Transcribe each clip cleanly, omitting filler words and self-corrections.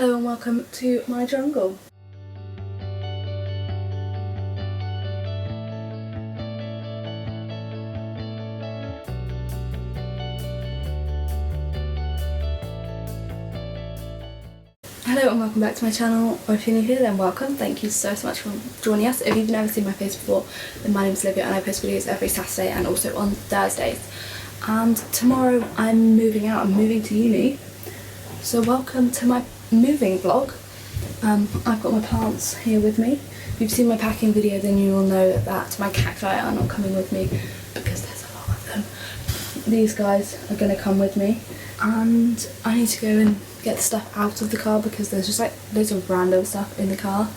Hello and welcome to my jungle. Hello and welcome back to my channel, or if you're new here then welcome. Thank you so much for joining us. If you've never seen my face before, then my name is Olivia and I post videos every Saturday and also on Thursdays. And tomorrow I'm moving out, I'm moving to uni. So welcome to my moving vlog. I've got my plants here with me. If you've seen my packing video then you will know that my cacti are not coming with me because there's a lot of them. These guys are going to come with me and I need to go and get the stuff out of the car because there's just like loads of random stuff in the car,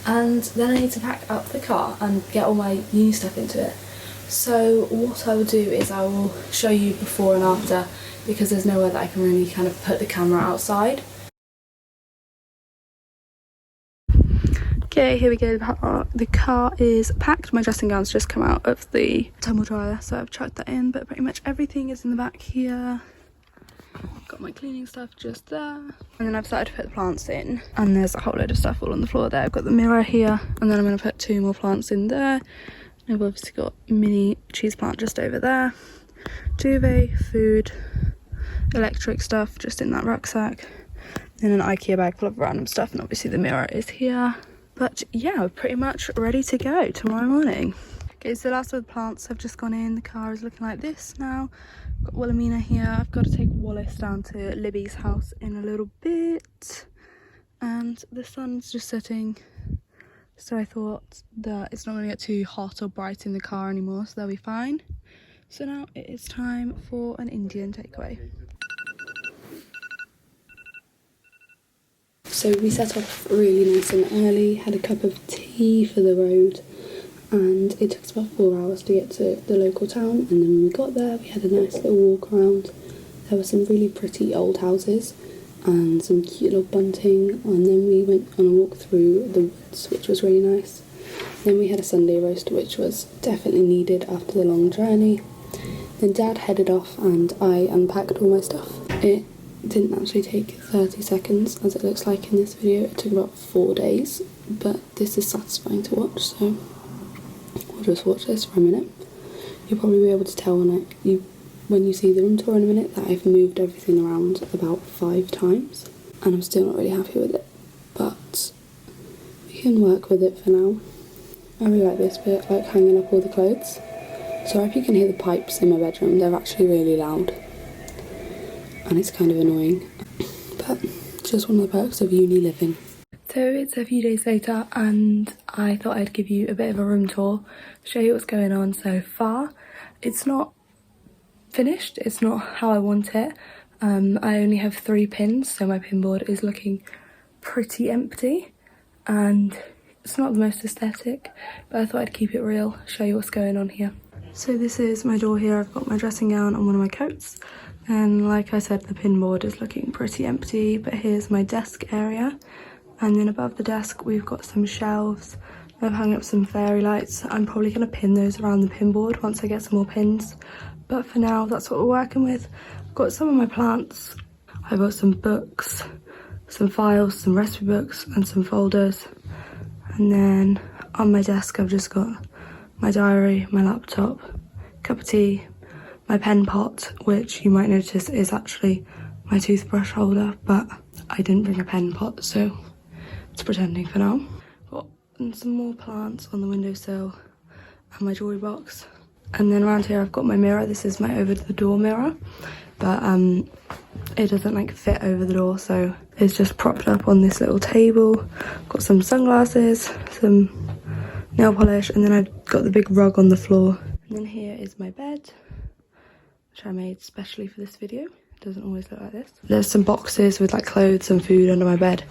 and then I need to pack up the car and get all my uni stuff into it. So what I will do is I will show you before and after because there's nowhere that I can really kind of put the camera outside. Okay, here we go. The car is packed. My dressing gown's just come out of the tumble dryer, so I've chucked that in, but pretty much everything is in the back here. Got my cleaning stuff just there, and then I've started to put the plants in, and there's a whole load of stuff all on the floor there. I've got the mirror here, and then I'm going to put 2 more plants in there. I've obviously got a mini cheese plant just over there, duvet, food, electric stuff just in that rucksack, then an IKEA bag full of random stuff, and obviously the mirror is here. But yeah, we're pretty much ready to go tomorrow morning. Okay, so the last of the plants have just gone in. The car is looking like this now. Got Wilhelmina here. I've got to take Wallace down to Libby's house in a little bit, and the sun's just setting, so I thought that it's not going to get too hot or bright in the car anymore, so they'll be fine. So now it is time for an Indian takeaway. So we set off really nice and early, had a cup of tea for the road, and it took us about 4 hours to get to the local town. And then when we got there we had a nice little walk around. There were some really pretty old houses and some cute little bunting, and then we went on a walk through the woods, which was really nice. Then we had a Sunday roast, which was definitely needed after the long journey. Then Dad headed off and I unpacked all my stuff. It didn't actually take 30 seconds as it looks like in this video. It took about 4 days, but this is satisfying to watch, so we'll just watch this for a minute. You'll probably be able to tell when you see the room tour in a minute that I've moved everything around about 5 times and I'm still not really happy with it, but we can work with it for now. I really like this bit, like hanging up all the clothes. So I hope you can hear the pipes in my bedroom. They're actually really loud and it's kind of annoying, but just one of the perks of uni living. So it's a few days later and I thought I'd give you a bit of a room tour, show you what's going on so far. It's not finished, it's not how I want it. I only have 3 pins, so my pin board is looking pretty empty and it's not the most aesthetic, but I thought I'd keep it real, show you what's going on here. So this is my door here. I've got my dressing gown and one of my coats, and like I said the pin board is looking pretty empty, but here's my desk area. And then above the desk we've got some shelves. I've hung up some fairy lights. I'm probably going to pin those around the pin board once I get some more pins, but for now that's what we're working with. I've got some of my plants. I've got some books, some files, some recipe books and some folders. And then on my desk I've just got my diary, my laptop, cup of tea, my pen pot, which you might notice is actually my toothbrush holder, but I didn't bring a pen pot, so it's pretending for now. Got some more plants on the windowsill and my jewellery box. And then around here I've got my mirror. This is my over the door mirror, but it doesn't like fit over the door, so it's just propped up on this little table. Got some sunglasses, some nail polish, and then I've got the big rug on the floor. And then here is my bed, which I made specially for this video. It doesn't always look like this. There's some boxes with like clothes and food under my bed,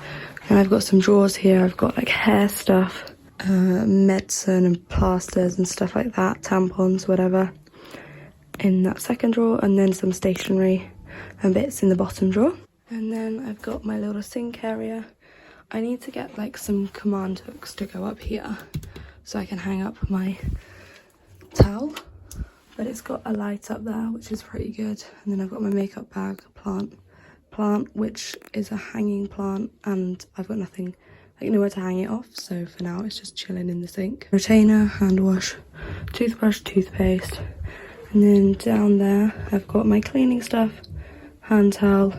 and I've got some drawers here. I've got like hair stuff, medicine and plasters and stuff like that, tampons, whatever, in that second drawer, and then some stationery and bits in the bottom drawer. And then I've got my little sink area. I need to get like some command hooks to go up here so I can hang up my towel, but it's got a light up there which is pretty good. And then I've got my makeup bag, plant plant, which is a hanging plant, and I've got nothing, like nowhere to hang it off, so for now it's just chilling in the sink. Retainer, hand wash, toothbrush, toothpaste, and then down there I've got my cleaning stuff, hand towel,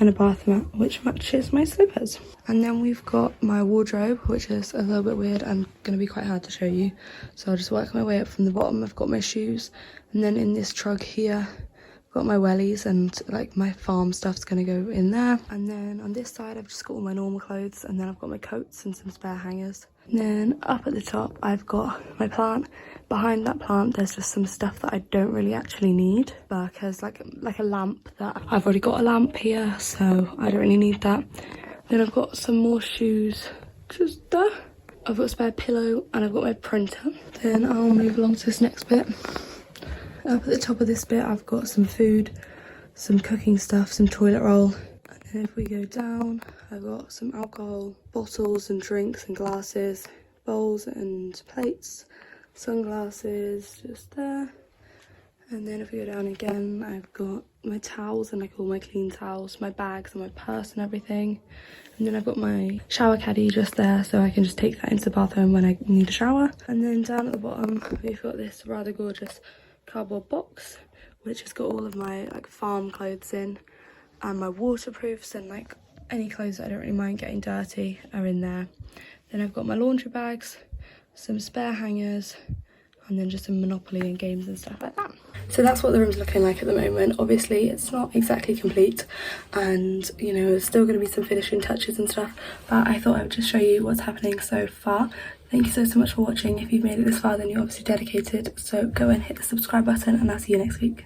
and a bath mat which matches my slippers. And then we've got my wardrobe, which is a little bit weird and going to be quite hard to show you, so I'll just work my way up from the bottom. I've got my shoes, and then in this trug here I've got my wellies, and like my farm stuff's going to go in there. And then on this side I've just got all my normal clothes, and then I've got my coats and some spare hangers. And then up at the top I've got my plant. Behind that plant there's just some stuff that I don't really actually need, because like a lamp, that I've already got a lamp here, so I don't really need that. Then I've got some more shoes just there. I've got a spare pillow, and I've got my printer. Then I'll move along to this next bit. Up at the top of this bit I've got some food, some cooking stuff, some toilet roll. And then if we go down, I've got some alcohol, bottles and drinks and glasses, bowls and plates, sunglasses just there. And then if we go down again, I've got my towels and like all my clean towels, my bags and my purse and everything. And then I've got my shower caddy just there, so I can just take that into the bathroom when I need a shower. And then down at the bottom we've got this rather gorgeous cardboard box, which has got all of my like farm clothes in, and my waterproofs, and like any clothes that I don't really mind getting dirty are in there. Then I've got my laundry bags, some spare hangers, and then just some Monopoly and games and stuff like that. So that's what the room's looking like at the moment. Obviously it's not exactly complete, and you know, there's still going to be some finishing touches and stuff, but I thought I would just show you what's happening so far. Thank you so much for watching. If you've made it this far, then you're obviously dedicated, so go and hit the subscribe button, and I'll see you next week.